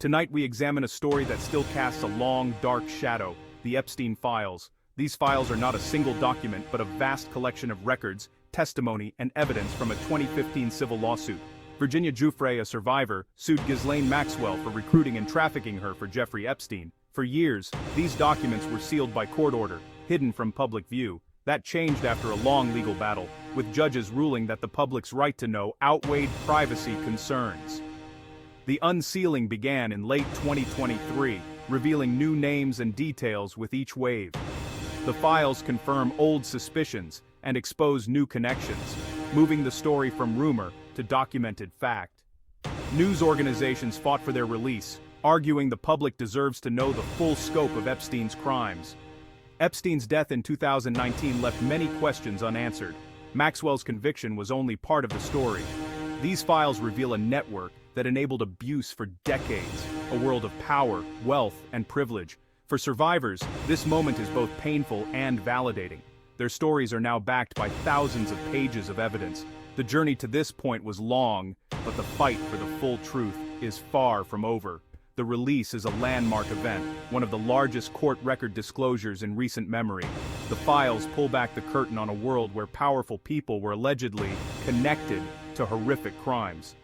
Tonight we examine a story that still casts a long, dark shadow, the Epstein files. These files are not a single document but a vast collection of records, testimony, and evidence from a 2015 civil lawsuit. Virginia Giuffre, a survivor, sued Ghislaine Maxwell for recruiting and trafficking her for Jeffrey Epstein. For years, these documents were sealed by court order, hidden from public view. That changed after a long legal battle, with judges ruling that the public's right to know outweighed privacy concerns. The unsealing began in late 2023, revealing new names and details with each wave. The files confirm old suspicions and expose new connections, moving the story from rumor to documented fact. News organizations fought for their release, arguing the public deserves to know the full scope of Epstein's crimes. Epstein's death in 2019 left many questions unanswered. Maxwell's conviction was only part of the story. These files reveal a network that enabled abuse for decades, a world of power, wealth, and privilege. For survivors, this moment is both painful and validating. Their stories are now backed by thousands of pages of evidence. The journey to this point was long, but the fight for the full truth is far from over. The release is a landmark event, one of the largest court record disclosures in recent memory. The files pull back the curtain on a world where powerful people were allegedly connected to horrific crimes.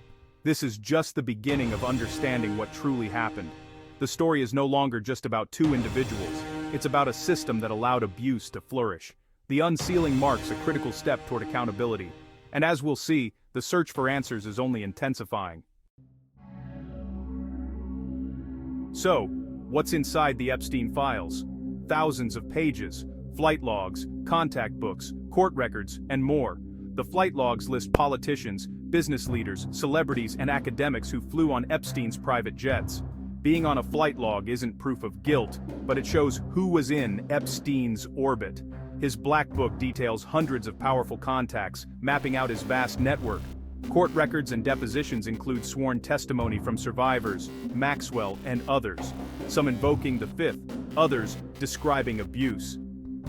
This is just the beginning of understanding what truly happened. The story is no longer just about two individuals, it's about a system that allowed abuse to flourish. The unsealing marks a critical step toward accountability. And as we'll see, the search for answers is only intensifying. So, what's inside the Epstein files? Thousands of pages, flight logs, contact books, court records, and more. The flight logs list politicians, business leaders, celebrities, and academics who flew on Epstein's private jets. Being on a flight log isn't proof of guilt, but it shows who was in Epstein's orbit. His black book details hundreds of powerful contacts, mapping out his vast network. Court records and depositions include sworn testimony from survivors, Maxwell, and others, some invoking the fifth, others describing abuse.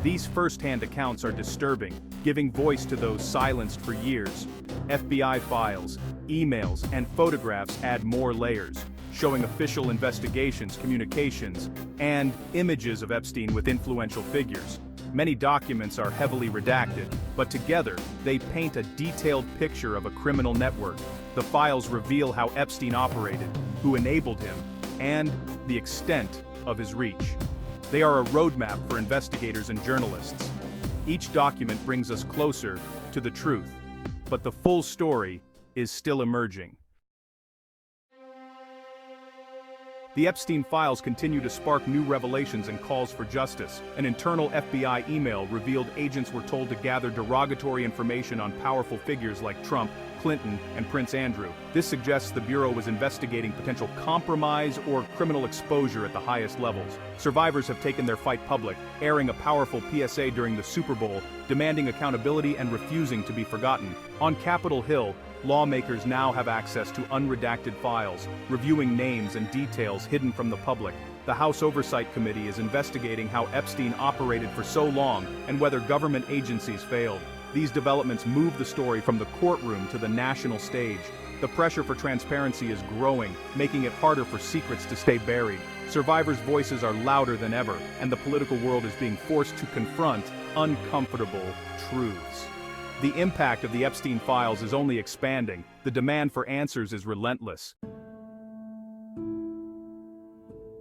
These first-hand accounts are disturbing, giving voice to those silenced for years. FBI files, emails, and photographs add more layers, showing official investigations, communications, and images of Epstein with influential figures. Many documents are heavily redacted, but together, they paint a detailed picture of a criminal network. The files reveal how Epstein operated, who enabled him, and the extent of his reach. They are a roadmap for investigators and journalists. Each document brings us closer to the truth, but the full story is still emerging. The Epstein files continue to spark new revelations and calls for justice. An internal FBI email revealed agents were told to gather derogatory information on powerful figures like Trump, Clinton, and Prince Andrew. This suggests the Bureau was investigating potential compromise or criminal exposure at the highest levels. Survivors have taken their fight public, airing a powerful PSA during the Super Bowl, demanding accountability and refusing to be forgotten. On Capitol Hill, lawmakers now have access to unredacted files, reviewing names and details hidden from the public. The House Oversight Committee is investigating how Epstein operated for so long and whether government agencies failed. These developments move the story from the courtroom to the national stage. The pressure for transparency is growing, making it harder for secrets to stay buried. Survivors' voices are louder than ever, and the political world is being forced to confront uncomfortable truths. The impact of the Epstein files is only expanding. The demand for answers is relentless.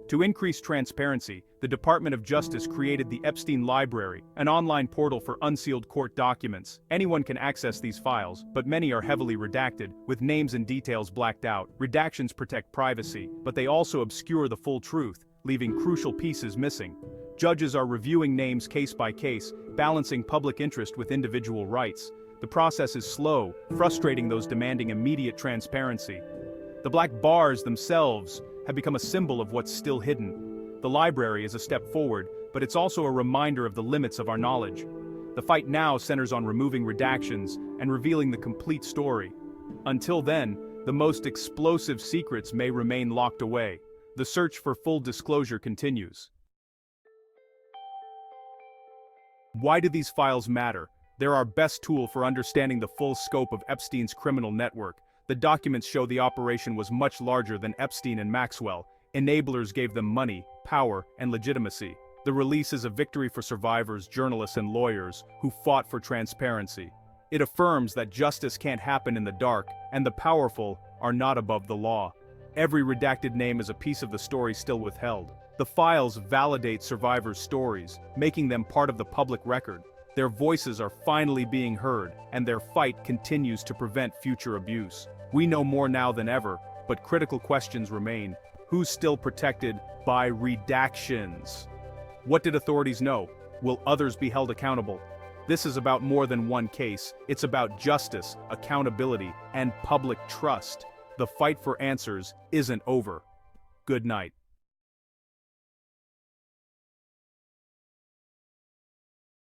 To increase transparency, the Department of Justice created the Epstein Library, an online portal for unsealed court documents. Anyone can access these files, but many are heavily redacted, with names and details blacked out. Redactions protect privacy, but they also obscure the full truth, leaving crucial pieces missing. Judges are reviewing names case by case, balancing public interest with individual rights. The process is slow, frustrating those demanding immediate transparency. The black bars themselves have become a symbol of what's still hidden. The library is a step forward, but it's also a reminder of the limits of our knowledge. The fight now centers on removing redactions and revealing the complete story. Until then, the most explosive secrets may remain locked away. The search for full disclosure continues. Why do these files matter? They're our best tool for understanding the full scope of Epstein's criminal network. The documents show the operation was much larger than Epstein and Maxwell. Enablers gave them money, power, and legitimacy. The release is a victory for survivors, journalists, and lawyers who fought for transparency. It affirms that justice can't happen in the dark, and the powerful are not above the law. Every redacted name is a piece of the story still withheld. The files validate survivors' stories, making them part of the public record. Their voices are finally being heard, and their fight continues to prevent future abuse. We know more now than ever, but critical questions remain. Who's still protected by redactions? What did authorities know? Will others be held accountable? This is about more than one case. It's about justice, accountability, and public trust. The fight for answers isn't over. Good night.